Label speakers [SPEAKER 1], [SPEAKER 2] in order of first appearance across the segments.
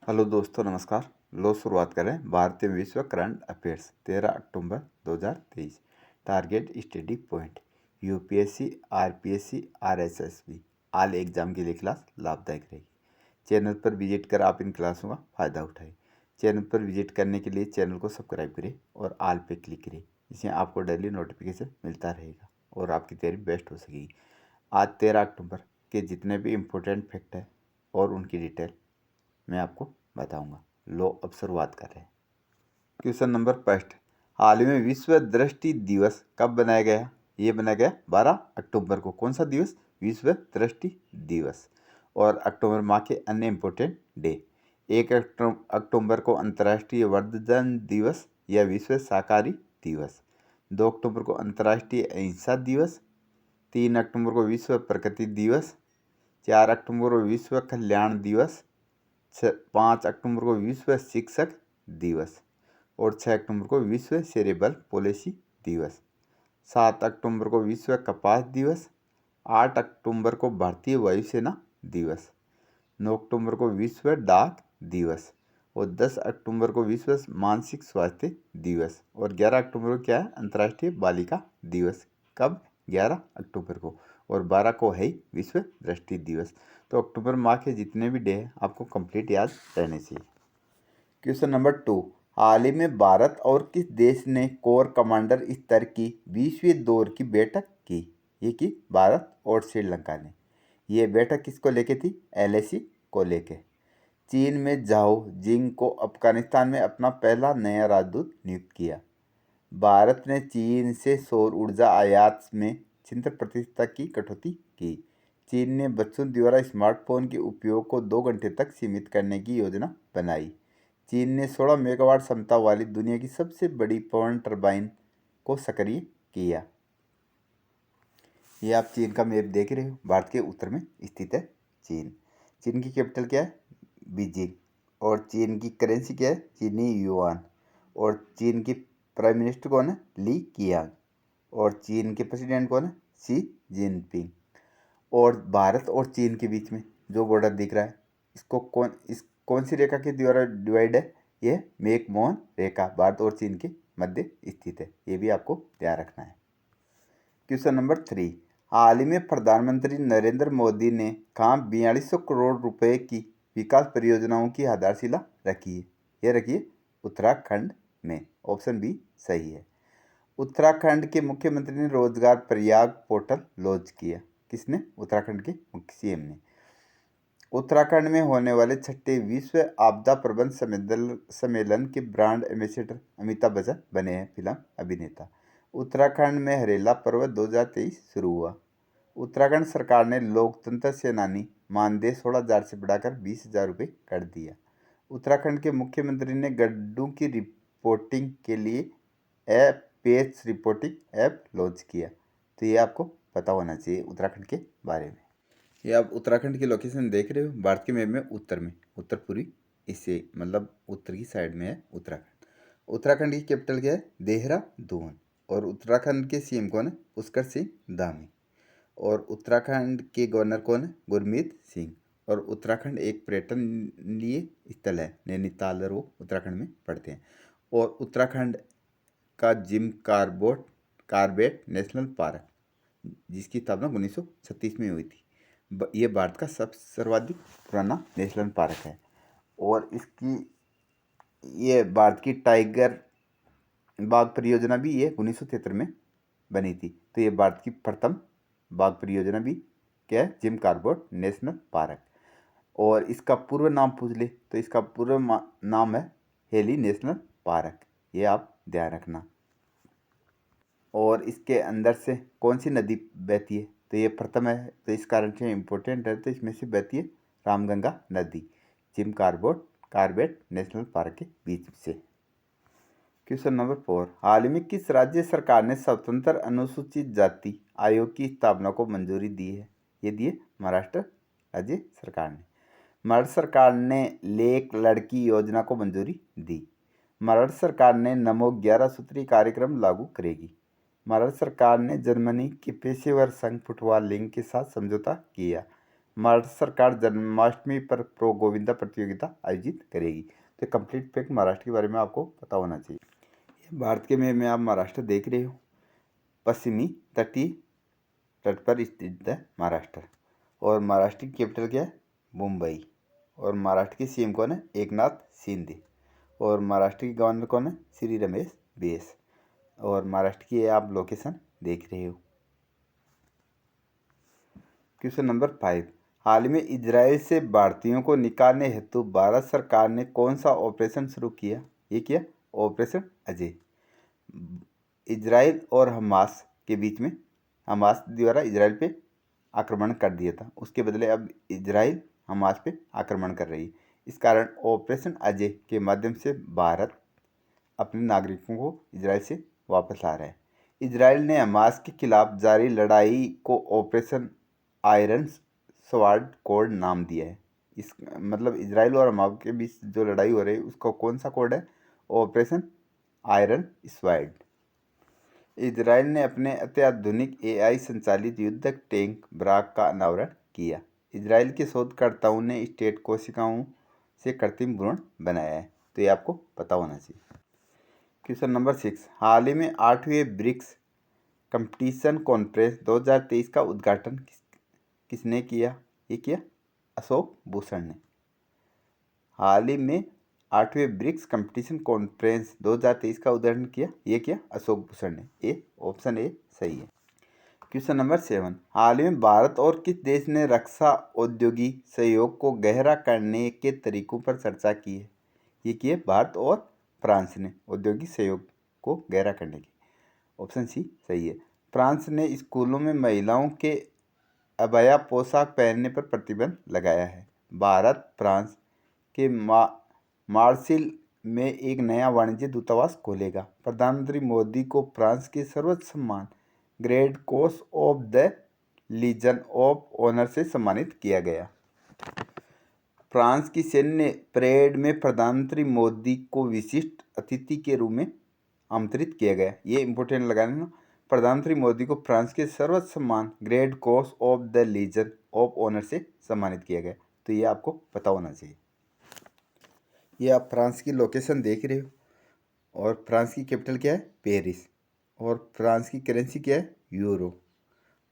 [SPEAKER 1] Hello दोस्तों, नमस्कार। लो शुरुआत करें भारतीय विश्व करंट अफेयर्स 13 अक्टूबर 2023। Target study point UPSC, RPSC, RSSB all exam के लिए क्लास लाभदायक रहेगी। चैनल पर विजिट कर आप इन क्लासों का फ़ायदा उठाएं। चैनल पर विजिट करने के लिए चैनल को सब्सक्राइब करें और ऑल पे क्लिक करें। इससे आपको डेली नोटिफिकेशन मिलता रहेगा और आपकी तैयारी बेस्ट हो सकेगी। आज 13 अक्टूबर के जितने भी इम्पोर्टेंट फैक्ट है और उनकी डिटेल मैं आपको बताऊंगा। लो अब शुरुआत कर रहे हैं। क्वेश्चन नंबर फर्स्ट, हाल ही में विश्व दृष्टि दिवस कब बनाया गया? ये बनाया गया 12 अक्टूबर को। कौन सा दिवस? विश्व दृष्टि दिवस। और अक्टूबर माह के अन्य इम्पोर्टेंट डे, 1 अक्टूबर को अंतर्राष्ट्रीय वृद्धजन दिवस या विश्व शाकाहारी दिवस, 2 अक्टूबर को अंतर्राष्ट्रीय अहिंसा दिवस, 3 अक्टूबर को विश्व प्रकृति दिवस, 4 अक्टूबर को विश्व कल्याण दिवस, 5 अक्टूबर को विश्व शिक्षक दिवस और 6 अक्टूबर को विश्व सेरेब्रल पॉलिसी दिवस, 7 अक्टूबर को विश्व कपास दिवस, 8 अक्टूबर को भारतीय वायुसेना दिवस, 9 अक्टूबर को विश्व डाक दिवस और 10 अक्टूबर को विश्व मानसिक स्वास्थ्य दिवस और 11 अक्टूबर को क्या है? अंतर्राष्ट्रीय बालिका दिवस। कब? 11 अक्टूबर को। और 12 को है विश्व दृष्टि दिवस। तो अक्टूबर माह के जितने भी डे हैं आपको कंप्लीट याद रहने चाहिए। क्वेश्चन नंबर 2, हाल ही में भारत और किस देश ने कोर कमांडर स्तर की 20वीं दौर की बैठक की? ये की भारत और श्रीलंका ने। ये बैठक किसको लेके थी? एलएसी को लेके। चीन में झाओ जिंग को अफगानिस्तान में अपना पहला नया राजदूत नियुक्त किया। भारत ने चीन से सौर ऊर्जा आयात में 76% की कटौती की। चीन ने बच्चों द्वारा स्मार्टफोन के उपयोग को 2 घंटे तक सीमित करने की योजना बनाई। चीन ने 16 मेगावाट क्षमता वाली दुनिया की सबसे बड़ी पवन टरबाइन को सक्रिय किया। ये आप चीन का मैप देख रहे हो। भारत के उत्तर में स्थित है चीन। चीन की कैपिटल क्या है? बीजिंग। और चीन की करेंसी क्या है? चीनी युआन। और चीन की प्राइम मिनिस्टर कौन है? ली कियांग। और चीन के प्रेसिडेंट कौन है? Xi Jinping. और भारत और चीन के बीच में जो बॉर्डर दिख रहा है, इसको कौन सी रेखा के द्वारा डिवाइड है? ये मैकमोहन रेखा भारत और चीन के मध्य स्थित है। ये भी आपको ध्यान रखना है। क्वेश्चन नंबर 3, हाल ही में प्रधानमंत्री नरेंद्र मोदी ने कहाँ 4200 करोड़ रुपए की विकास परियोजनाओं की आधारशिला रखी है? ये रखिए उत्तराखंड में। ऑप्शन बी सही है। उत्तराखंड के मुख्यमंत्री ने रोजगार प्रयाग पोर्टल लॉन्च किया। किसने? उत्तराखंड के मुख्य सीएम ने। उत्तराखंड में होने वाले 6ठे विश्व आपदा प्रबंधन सम्मेलन के ब्रांड एम्बेसडर अमिताभ बच्चन बने हैं फिल्म अभिनेता। उत्तराखंड में हरेला पर्व 2023 शुरू हुआ। उत्तराखंड सरकार ने लोकतंत्र सेनानी मानदेय 16,000 से बढ़ाकर 20,000 रुपये कर दिया। उत्तराखंड के मुख्यमंत्री ने गड्ढों की रिपोर्टिंग के लिए पेच रिपोर्टिंग ऐप लॉन्च किया। तो ये आपको पता होना चाहिए उत्तराखंड के बारे में। ये आप उत्तराखंड की लोकेशन देख रहे हो। भारत के मैप में उत्तर पूर्वी इससे मतलब उत्तर की साइड में है उत्तराखंड। उत्तराखंड की कैपिटल क्या है? देहरादून। और उत्तराखंड के सीएम कौन है? पुष्कर सिंह धामी। और उत्तराखंड के गवर्नर कौन है? गुरमीत सिंह। और उत्तराखंड एक पर्यटनीय स्थल है, नैनीताल और वो उत्तराखंड में पड़ते हैं। और उत्तराखंड का जिम कार्बेट नेशनल पार्क, जिसकी स्थापना 1936 में हुई थी, ये भारत का सर्वाधिक पुराना नेशनल पार्क है। और ये भारत की टाइगर बाघ परियोजना भी ये 1973 में बनी थी। तो ये भारत की प्रथम बाघ परियोजना भी क्या है? Jim Corbett national park. और इसका पूर्व नाम पूछ ले तो इसका पूर्व नाम है हेली नेशनल पार्क। ये आप ध्यान रखना। और इसके अंदर से कौन सी नदी बहती है? तो ये प्रथम है, तो इस कारण से इम्पोर्टेंट है। तो इसमें से बहती है रामगंगा नदी जिम कार्बेट नेशनल पार्क के बीच से। क्वेश्चन नंबर 4, हाल ही में किस राज्य सरकार ने स्वतंत्र अनुसूचित जाति आयोग की स्थापना को मंजूरी दी है? ये दी है महाराष्ट्र राज्य सरकार ने। महाराष्ट्र सरकार ने लेक लड़की योजना को मंजूरी दी। महाराष्ट्र सरकार ने नमो 11 सूत्री कार्यक्रम लागू करेगी। महाराष्ट्र सरकार ने जर्मनी के पेशेवर संघ फुटबॉल लीग के साथ समझौता किया। महाराष्ट्र सरकार जन्माष्टमी पर प्रो गोविंदा प्रतियोगिता आयोजित करेगी। तो कंप्लीट फैक्ट महाराष्ट्र के बारे में आपको पता होना चाहिए। भारत के में आप महाराष्ट्र देख रहे हो, पश्चिमी तटीय तट पर स्थित है महाराष्ट्र। और महाराष्ट्र की कैपिटल क्या है? मुंबई। और महाराष्ट्र के सीएम कौन है? एकनाथ शिंदे। और महाराष्ट्र के गवर्नर कौन है? श्री रमेश बैस। और महाराष्ट्र की आप लोकेशन देख रहे हो। क्वेश्चन नंबर 5, हाल में इजराइल से भारतीयों को निकालने हेतु भारत सरकार ने कौन सा ऑपरेशन शुरू किया? ये किया ऑपरेशन अजय। इजराइल और हमास के बीच में हमास द्वारा इजराइल पे आक्रमण कर दिया था, उसके बदले अब इजराइल हमास पे आक्रमण कर रही है। इस कारण ऑपरेशन अजय के माध्यम से भारत अपने नागरिकों को इजराइल से वापस ला रहा है। इजराइल ने हमास के खिलाफ जारी लड़ाई को ऑपरेशन आयरन स्वॉर्ड कोड नाम दिया है। इस मतलब इजराइल और हमास के बीच जो लड़ाई हो रही है उसका कौन सा कोड है? Operation iron sword. इजराइल ने अपने अत्याधुनिक एआई संचालित युद्धक टैंक ब्राक का अनावरण किया। इजराइल के शोधकर्ताओं ने स्टेट कोशिकाओं से कृत्रिम भ्रूण बनाया है। तो ये आपको पता होना चाहिए। क्वेश्चन नंबर 6, हाल ही में 8वें ब्रिक्स कंपटीशन कॉन्फ्रेंस 2023 का उद्घाटन किसने किया? ये किया अशोक भूषण ने। हाल ही में 8वें ब्रिक्स कंपटीशन कॉन्फ्रेंस 2023 का उद्घाटन किया, ये किया अशोक भूषण ने। ए ऑप्शन ए सही है। क्वेश्चन नंबर 7, हाल ही में भारत और किस देश ने रक्षा औद्योगिक सहयोग को गहरा करने के तरीकों पर चर्चा की है? ये किए भारत और फ्रांस ने औद्योगिक सहयोग को गहरा करने की। ऑप्शन सी सही है। फ्रांस ने स्कूलों में महिलाओं के अबया पोशाक पहनने पर प्रतिबंध लगाया है। भारत फ्रांस के मार्सिल में एक नया वाणिज्य दूतावास खोलेगा। प्रधानमंत्री मोदी को फ्रांस के सर्वोच्च सम्मान Grand Cross of the Legion of Honour से सम्मानित किया गया। फ्रांस की सैन्य परेड में प्रधानमंत्री मोदी को विशिष्ट अतिथि के रूप में आमंत्रित किया गया। ये इंपॉर्टेंट लगाना, प्रधानमंत्री मोदी को फ्रांस के सर्वोच्च सम्मान Grand Cross of the Legion of Honour से सम्मानित किया गया। तो ये आपको पता होना चाहिए। ये आप फ्रांस की लोकेशन देख रहे हो। और फ्रांस की कैपिटल क्या है? पेरिस। और फ्रांस की करेंसी क्या है? यूरो।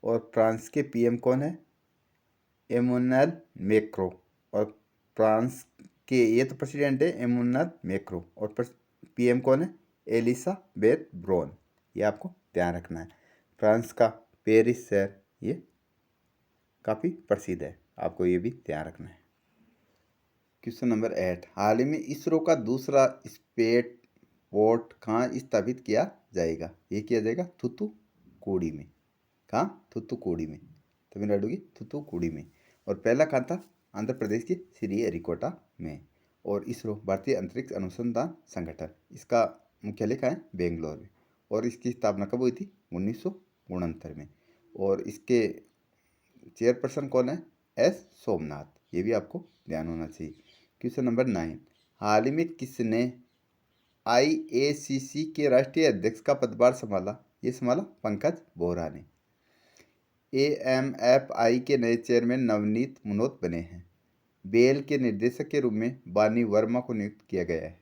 [SPEAKER 1] और फ्रांस के पीएम कौन है? एमुनुएल मैक्रो। और फ्रांस के ये तो प्रेसिडेंट है एमुनुएल मैक्रो। और पीएम कौन है? Elisabeth Borne. ये आपको ध्यान रखना है। फ्रांस का पेरिस शहर ये काफ़ी प्रसिद्ध है, आपको ये भी ध्यान रखना है। क्वेश्चन नंबर 8, हाल ही में इसरो का दूसरा स्पेस पोर्ट कहाँ स्थापित किया जाएगा? ये किया जाएगा थूथुकुडी में। कहाँ? थूथुकुडी में, तमिलनाडु की थूथुकुडी में। और पहला कहाँ था? आंध्र प्रदेश के श्रीहरिकोटा में। और इसरो भारतीय अंतरिक्ष अनुसंधान संगठन, इसका मुख्यालय कहाँ है? बेंगलोर में। और इसकी स्थापना कब हुई थी? 1969 में। और इसके चेयरपर्सन कौन है? एस सोमनाथ। ये भी आपको ध्यान होना चाहिए। क्वेश्चन नंबर 9, हाल ही में किसने आईएसीसी के राष्ट्रीय अध्यक्ष का पदभार संभाला? ये संभाला पंकज बोहरा ने। एएमएफआई के नए चेयरमैन नवनीत मुनोत बने हैं। बेल के निर्देशक के रूप में बानी वर्मा को नियुक्त किया गया है।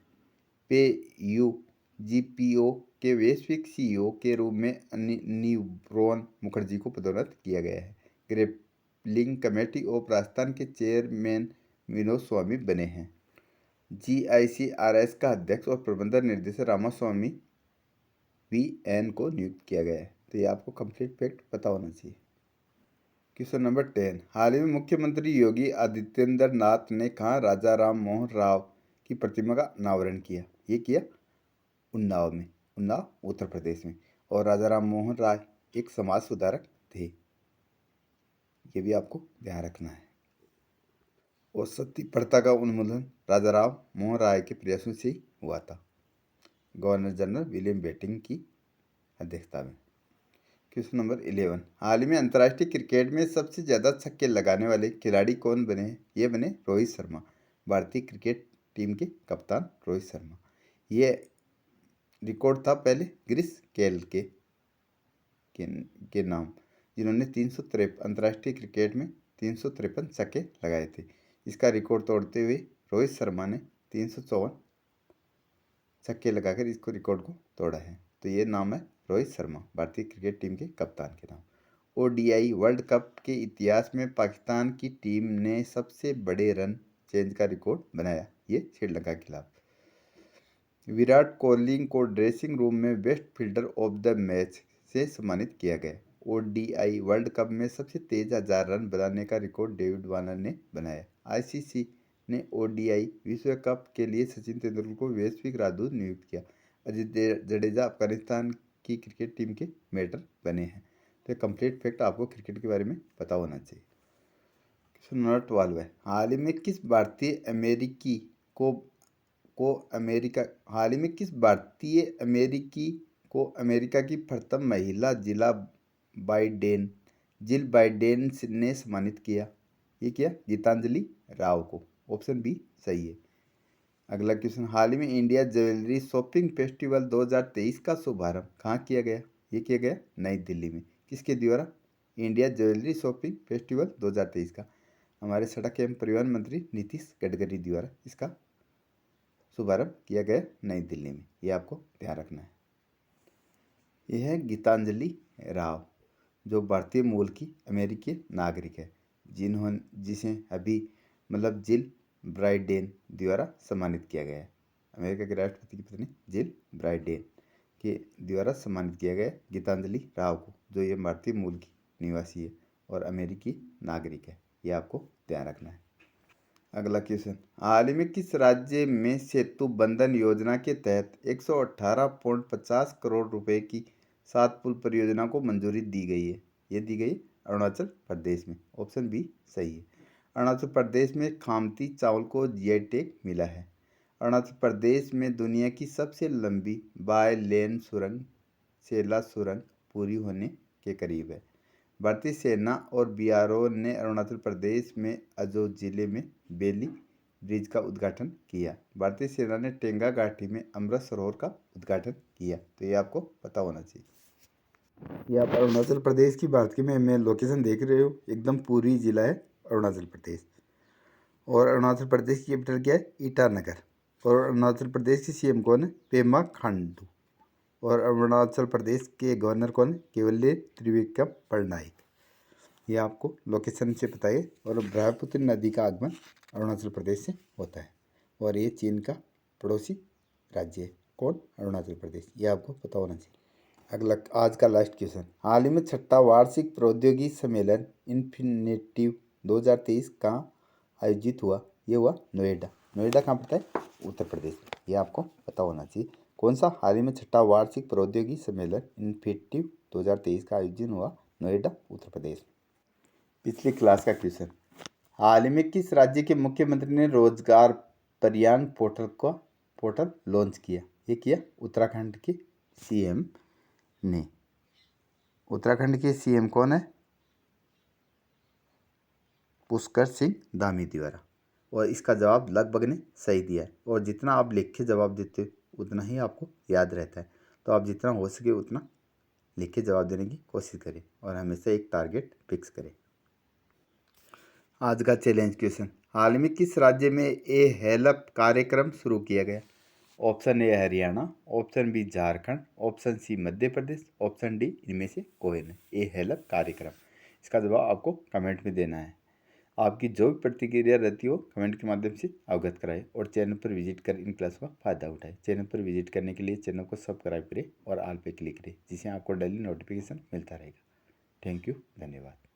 [SPEAKER 1] पे यू जीपीओ के वैश्विक सीईओ के रूप में न्यूब्रोन मुखर्जी को पदोन्नत किया गया है। ग्रेपलिंग कमेटी ऑफ राजस्थान के चेयरमैन विनोद स्वामी बने हैं। जीआईसीआरएस का अध्यक्ष और प्रबंधन निर्देशक रामास्वामी वीएन को नियुक्त किया गया है। तो ये आपको कंप्लीट फैक्ट पता होना चाहिए। क्वेश्चन नंबर 10, हाल ही में मुख्यमंत्री योगी आदित्येंद्र नाथ ने कहाँ राजा राम मोहन राव की प्रतिमा का अनावरण किया? ये किया उन्नाव में, उन्नाव उत्तर प्रदेश में। और राजा राम मोहन राय एक समाज सुधारक थे, ये भी आपको ध्यान रखना है। और सती प्रथा का उन्मूलन राजा राम मोहन राय के प्रयासों से ही हुआ था, गवर्नर जनरल विलियम बेंटिंक की अध्यक्षता में। क्वेश्चन नंबर 11, हाल ही में अंतर्राष्ट्रीय क्रिकेट में सबसे ज़्यादा छक्के लगाने वाले खिलाड़ी कौन बने हैं? ये बने रोहित शर्मा, भारतीय क्रिकेट टीम के कप्तान रोहित शर्मा। ये रिकॉर्ड था पहले ग्रिस गेल के नाम, जिन्होंने 353 अंतर्राष्ट्रीय क्रिकेट में 353 छक्के लगाए थे। इसका रिकॉर्ड तोड़ते हुए रोहित शर्मा ने 354 छक्के लगाकर इसको रिकॉर्ड को तोड़ा है। तो ये नाम है रोहित शर्मा, भारतीय क्रिकेट टीम के कप्तान के नाम। ओडीआई वर्ल्ड कप के इतिहास में पाकिस्तान की टीम ने सबसे बड़े रन चेंज का रिकॉर्ड बनाया, ये श्रीलंका के खिलाफ। विराट कोहली को ड्रेसिंग रूम में best fielder of the match से सम्मानित किया गया। ओडीआई वर्ल्ड कप में सबसे तेज 1000 रन बनाने का रिकॉर्ड डेविड वार्नर ने बनाया। आईसीसी ने ओडीआई विश्व कप के लिए सचिन तेंदुलकर को वैश्विक राजदूत नियुक्त किया। अजीत जडेजा अफगानिस्तान की क्रिकेट टीम के मेंटर बने हैं। तो कंप्लीट फैक्ट आपको क्रिकेट के बारे में पता होना चाहिए। क्वेश्चन नंबर 12 है, हाल ही में किस भारतीय अमेरिकी को अमेरिका की प्रथम महिला जिल बाइडेन ने सम्मानित किया? ये किया गीतांजलि राव को। ऑप्शन बी सही है। अगला क्वेश्चन, हाल ही में इंडिया ज्वेलरी शॉपिंग फेस्टिवल 2023 का शुभारंभ कहाँ किया गया? ये किया गया नई दिल्ली में। किसके द्वारा? इंडिया ज्वेलरी शॉपिंग फेस्टिवल 2023 का हमारे सड़क एवं परिवहन मंत्री नीतीश गडकरी द्वारा इसका शुभारंभ किया गया नई दिल्ली में। ये आपको ध्यान रखना है। यह है गीतांजलि राव, जो भारतीय मूल की अमेरिकी नागरिक है, जिसे अभी जिल बाइडेन द्वारा सम्मानित किया गया है। अमेरिका के राष्ट्रपति की पत्नी जिल बाइडेन के द्वारा सम्मानित किया गया गीतांजलि राव को, जो ये भारतीय मूल की निवासी है और अमेरिकी नागरिक है। ये आपको ध्यान रखना है। अगला क्वेश्चन, हाल ही में किस राज्य में सेतु बंधन योजना के तहत 118.50 करोड़ रुपए की 7 पुल परियोजना को मंजूरी दी गई है? ये दी गई अरुणाचल प्रदेश में। ऑप्शन बी सही है। अरुणाचल प्रदेश में खामती चावल को जीआई टैग मिला है। अरुणाचल प्रदेश में दुनिया की सबसे लंबी बाय लेन सुरंग सेला सुरंग पूरी होने के करीब है। भारतीय सेना और बीआरओ ने अरुणाचल प्रदेश में अजो जिले में बेली ब्रिज का उद्घाटन किया। भारतीय सेना ने टेंगा घाटी में अमृत सरोवर का उद्घाटन किया। तो ये आपको पता होना चाहिए। ये आप अरुणाचल प्रदेश की भारत की में लोकेशन देख रहे हो, एकदम पूरी जिला है अरुणाचल प्रदेश। और अरुणाचल प्रदेश की कैपिटल क्या है? ईटानगर। और अरुणाचल प्रदेश की सीएम कौन है? पेमा खांडू। और अरुणाचल प्रदेश के गवर्नर कौन है? केवल्य त्रिविक्रम पटनायक। ये आपको लोकेशन से पता है। और ब्रह्मपुत्र नदी का आगमन अरुणाचल प्रदेश से होता है और ये चीन का पड़ोसी राज्य है। कौन? अरुणाचल प्रदेश। ये आपको पता होना चाहिए। अगला आज का लास्ट क्वेश्चन, हाल ही में 6वां वार्षिक प्रौद्योगिकी सम्मेलन इन्फिनेटिव 2023 कहाँ आयोजित हुआ? ये हुआ नोएडा। नोएडा कहाँ पड़ता है? उत्तर प्रदेश। ये आपको पता होना चाहिए। कौन सा? हाल ही में 6वां वार्षिक प्रौद्योगिकी सम्मेलन इन्फिनेटिव 2023 का आयोजन हुआ नोएडा, उत्तर प्रदेश। पिछली क्लास का क्वेश्चन, हाल ही में किस राज्य के मुख्यमंत्री ने रोजगार प्रयाण पोर्टल लॉन्च किया? ये किया उत्तराखंड के सीएम ने। उत्तराखंड के सीएम कौन है? पुष्कर सिंह धामी द्वारा। और इसका जवाब लगभग ने सही दिया है। और जितना आप लिख के जवाब देते हो उतना ही आपको याद रहता है। तो आप जितना हो सके उतना लिख के जवाब देने की कोशिश करें और हमेशा एक टारगेट फिक्स करें। आज का चैलेंज क्वेश्चन, हाल में किस राज्य में ए हेल्प कार्यक्रम शुरू किया गया? Option A Haryana, option B Jharkhand, option C Madhya Pradesh, option D इनमें से कोई नहीं। ए हेल्प कार्यक्रम, इसका जवाब आपको कमेंट में देना है। आपकी जो भी प्रतिक्रिया रहती हो कमेंट के माध्यम से अवगत कराएं और चैनल पर विजिट कर इन क्लास का फायदा उठाएं। चैनल पर विजिट करने के लिए चैनल को सब्सक्राइब करें और ऑल पे क्लिक करें, जिससे आपको डेली नोटिफिकेशन मिलता रहेगा। थैंक यू, धन्यवाद।